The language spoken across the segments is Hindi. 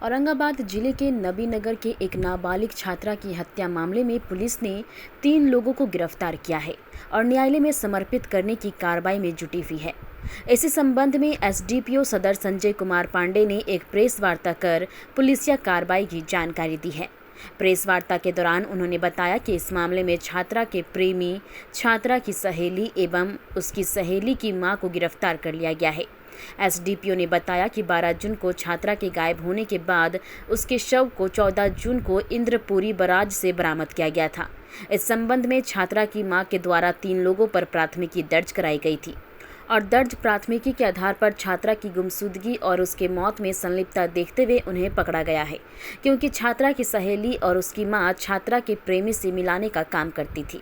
औरंगाबाद जिले के नबीनगर के एक नाबालिग छात्रा की हत्या मामले में पुलिस ने 3 लोगों को गिरफ्तार किया है और न्यायालय में समर्पित करने की कार्रवाई में जुटी हुई है। इसी संबंध में एसडीपीओ सदर संजय कुमार पांडे ने एक प्रेस वार्ता कर पुलिसिया कार्रवाई की जानकारी दी है। प्रेस वार्ता के दौरान उन्होंने बताया कि इस मामले में छात्रा के प्रेमी, छात्रा की सहेली एवं उसकी सहेली की मां को गिरफ्तार कर लिया गया है। एसडीपीओ ने बताया कि 12 जून को छात्रा के गायब होने के बाद उसके शव को 14 जून को इंद्रपुरी बराज से बरामद किया गया था। इस संबंध में छात्रा की मां के द्वारा 3 लोगों पर प्राथमिकी दर्ज कराई गई थी और दर्ज प्राथमिकी के आधार पर छात्रा की गुमशुदगी और उसके मौत में संलिप्तता देखते हुए उन्हें पकड़ा गया है, क्योंकि छात्रा की सहेली और उसकी मां छात्रा के प्रेमी से मिलाने का काम करती थी।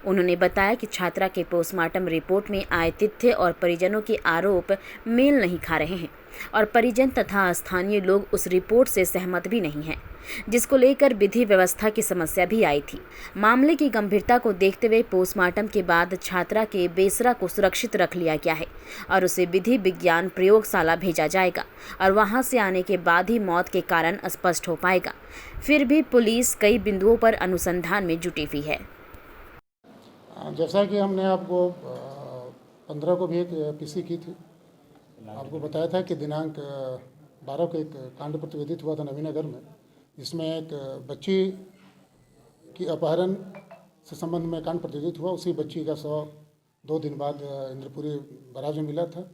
उन्होंने बताया कि छात्रा के पोस्टमार्टम रिपोर्ट में आए तथ्य और परिजनों के आरोप मेल नहीं खा रहे हैं और परिजन तथा स्थानीय लोग उस रिपोर्ट से सहमत भी नहीं हैं, जिसको लेकर विधि व्यवस्था की समस्या भी आई थी। मामले की गंभीरता को देखते हुए पोस्टमार्टम के बाद छात्रा के बेसरा को सुरक्षित रख लिया गया है और उसे विधि विज्ञान प्रयोगशाला भेजा जाएगा और वहां से आने के बाद ही मौत के कारण स्पष्ट हो पाएगा। फिर भी पुलिस कई बिंदुओं पर अनुसंधान में जुटी हुई है। जैसा कि हमने आपको 15 को भी एक पीसी की थी, आपको बताया था कि दिनांक 12 को एक कांड प्रतिवेदित हुआ था नवीनगर में, जिसमें एक बच्ची की अपहरण से संबंध में कांड प्रतिवेदित हुआ। उसी बच्ची का शव 2 दिन बाद इंद्रपुरी बराज में मिला था।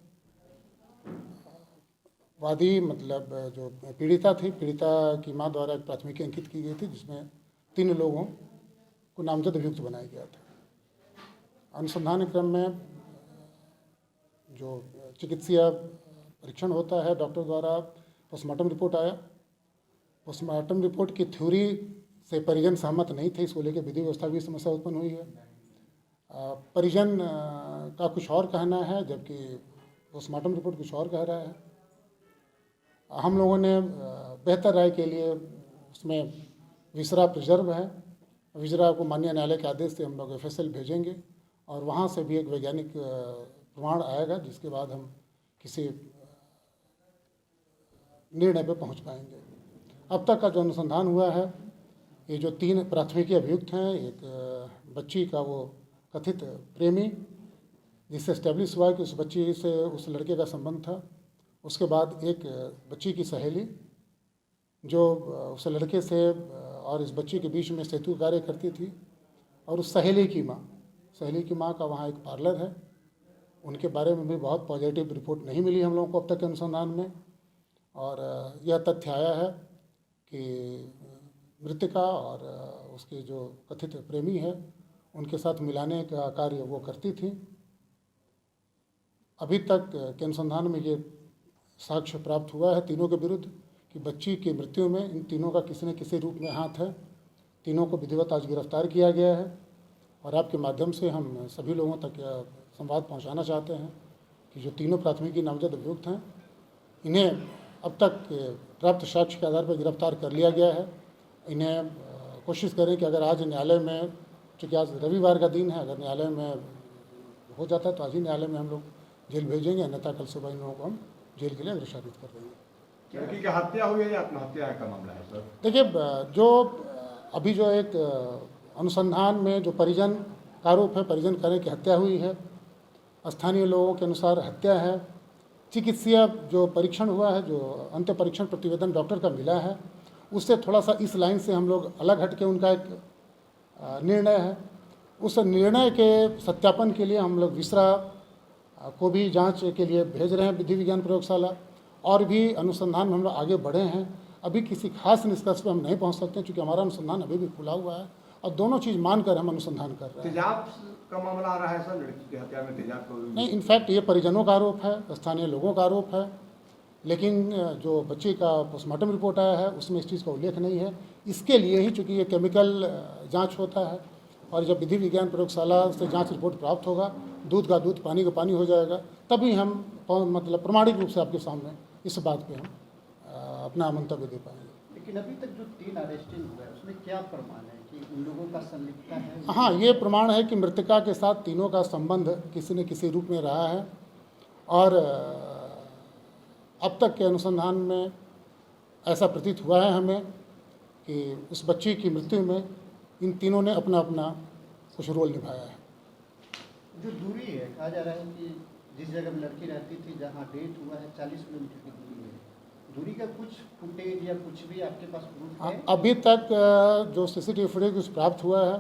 वादी मतलब जो पीड़िता थी, पीड़िता की मां द्वारा एक प्राथमिकी अंकित की गई थी, जिसमें 3 लोगों को नामजद अभियुक्त बनाया गया था। अनुसंधान क्रम में जो चिकित्सीय परीक्षण होता है डॉक्टर द्वारा, पोस्टमार्टम रिपोर्ट आया। पोस्टमार्टम रिपोर्ट की थ्योरी से परिजन सहमत नहीं थे, इसको लेकर विधि व्यवस्था की समस्या उत्पन्न हुई है। परिजन का कुछ और कहना है, जबकि पोस्टमार्टम रिपोर्ट कुछ और कह रहा है। हम लोगों ने बेहतर राय के लिए उसमें विसरा प्रिजर्व है, विसरा को माननीय न्यायालय के आदेश से हम लोग FSL भेजेंगे और वहाँ से भी एक वैज्ञानिक प्रमाण आएगा, जिसके बाद हम किसी निर्णय पर पहुँच पाएंगे। अब तक का जो अनुसंधान हुआ है, ये जो 3 प्राथमिकी अभियुक्त हैं, एक बच्ची का वो कथित प्रेमी, जिससे एस्टेब्लिश हुआ कि उस बच्ची से उस लड़के का संबंध था। उसके बाद एक बच्ची की सहेली जो उस लड़के से और इस बच्ची के बीच में सेतु कार्य करती थी, और उस सहेली की माँ का वहाँ एक पार्लर है। उनके बारे में भी बहुत पॉजिटिव रिपोर्ट नहीं मिली हम लोगों को अब तक के अनुसंधान में, और यह तथ्य आया है कि मृतका और उसके जो कथित प्रेमी है, उनके साथ मिलाने का कार्य वो करती थी। अभी तक के अनुसंधान में ये साक्ष्य प्राप्त हुआ है तीनों के विरुद्ध कि बच्ची की मृत्यु में इन तीनों का किसी न किसी रूप में हाथ है। तीनों को विधिवत आज गिरफ्तार किया गया है और आपके माध्यम से हम सभी लोगों तक यह संवाद पहुंचाना चाहते हैं कि जो तीनों प्राथमिकी नामजद अभियुक्त हैं, इन्हें अब तक प्राप्त साक्ष्य के आधार पर गिरफ्तार कर लिया गया है। इन्हें कोशिश करें कि अगर आज न्यायालय में, चूँकि आज रविवार का दिन है, अगर न्यायालय में हो जाता है तो आज ही न्यायालय में हम लोग जेल भेजेंगे, अन्यथा कल सुबह इन लोगों को हम जेल के लिए अग्रसारित कर देंगे। लड़की की हत्या हुई है या आत्महत्या का मामला है सर? देखिए, जो अभी जो एक अनुसंधान में जो परिजन का आरोप है, परिजन करें कि हत्या हुई है, स्थानीय लोगों के अनुसार हत्या है। चिकित्सीय जो परीक्षण हुआ है, जो अंत्य परीक्षण प्रतिवेदन डॉक्टर का मिला है, उससे थोड़ा सा इस लाइन से हम लोग अलग हट के उनका एक निर्णय है। उस निर्णय के सत्यापन के लिए हम लोग विसरा को भी जांच के लिए भेज रहे हैं, विधि विज्ञान प्रयोगशाला, और भी अनुसंधान में हम लोग आगे बढ़े हैं। अभी किसी खास निष्कर्ष पर हम नहीं पहुंच सकते, क्योंकि हमारा अनुसंधान अभी भी खुला हुआ है और दोनों चीज़ मानकर हम अनुसंधान कर रहे हैं। तेजाब का मामला आ रहा है सर, लड़की की हत्या में तेजाब का? नहीं, इनफैक्ट ये परिजनों का आरोप है, स्थानीय लोगों का आरोप है, लेकिन जो बच्ची का पोस्टमार्टम रिपोर्ट आया है उसमें इस चीज़ का उल्लेख नहीं है। इसके लिए ही, चूँकि ये केमिकल जाँच होता है और जब विधि विज्ञान प्रयोगशाला से जाँच रिपोर्ट प्राप्त होगा, दूध का दूध पानी का पानी हो जाएगा, तभी हम मतलब प्रमाणिक रूप से आपके सामने इस बात पे हम अपना मंतव्य दे पाएंगे। लेकिन अभी तक जो 3 अरेस्टिंग हुआ है उसमें क्या प्रमाण है कि उन लोगों का संलिप्तता है? हाँ, ये प्रमाण है कि मृतका के साथ तीनों का संबंध किसी न किसी रूप में रहा है और अब तक के अनुसंधान में ऐसा प्रतीत हुआ है हमें कि उस बच्ची की मृत्यु में इन तीनों ने अपना अपना कुछ रोल निभाया है। जो दूरी है, कहा जा रहा है कि जिस जगह में लड़की रहती थी, जहाँ डेथ हुआ है, 40 किलोमीटर की दूरी है। दूरी का कुछ फुटेज या कुछ भी आपके पास प्रूफ है? अभी तक जो सीसीटीवी फुटेज कुछ प्राप्त हुआ है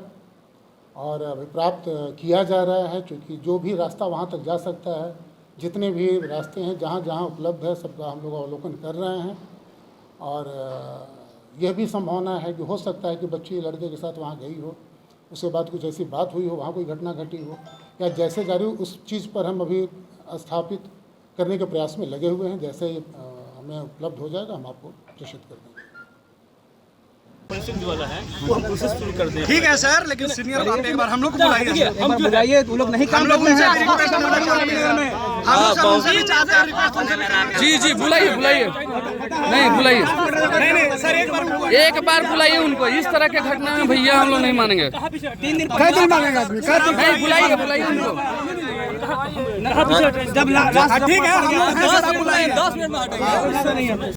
और अभी प्राप्त किया जा रहा है, क्योंकि जो भी रास्ता वहाँ तक जा सकता है, जितने भी रास्ते हैं जहाँ जहाँ उपलब्ध है, सबका हम लोग अवलोकन कर रहे हैं। और यह भी संभावना है कि हो सकता है कि बच्ची लड़के के साथ वहाँ गई हो, उसके बाद कुछ ऐसी बात हुई हो, वहाँ कोई घटना घटी हो, या जैसे जारी हो उस चीज़ पर हम अभी स्थापित करने के प्रयास में लगे हुए हैं। जैसे ही हमें उपलब्ध हो जाएगा हम आपको प्रेषित कर देंगे। जो वाला है वो हम प्रोसेस शुरू कर दें। ठीक है सर, लेकिन सीनियर आप एक बार हम लोग को बुलाइए। हम बुलाइए, वो लोग नहीं काम करते हैं। जी बुलाइए नहीं बुलाइए, नहीं सर, एक बार बुलाइए उनको। इस तरह के घटना में भैया हम लोग नहीं मानेंगे। 3 दिन मांगेगा आदमी। नहीं बुलाइए उनको। जब ठीक है, हम 10 मिनट में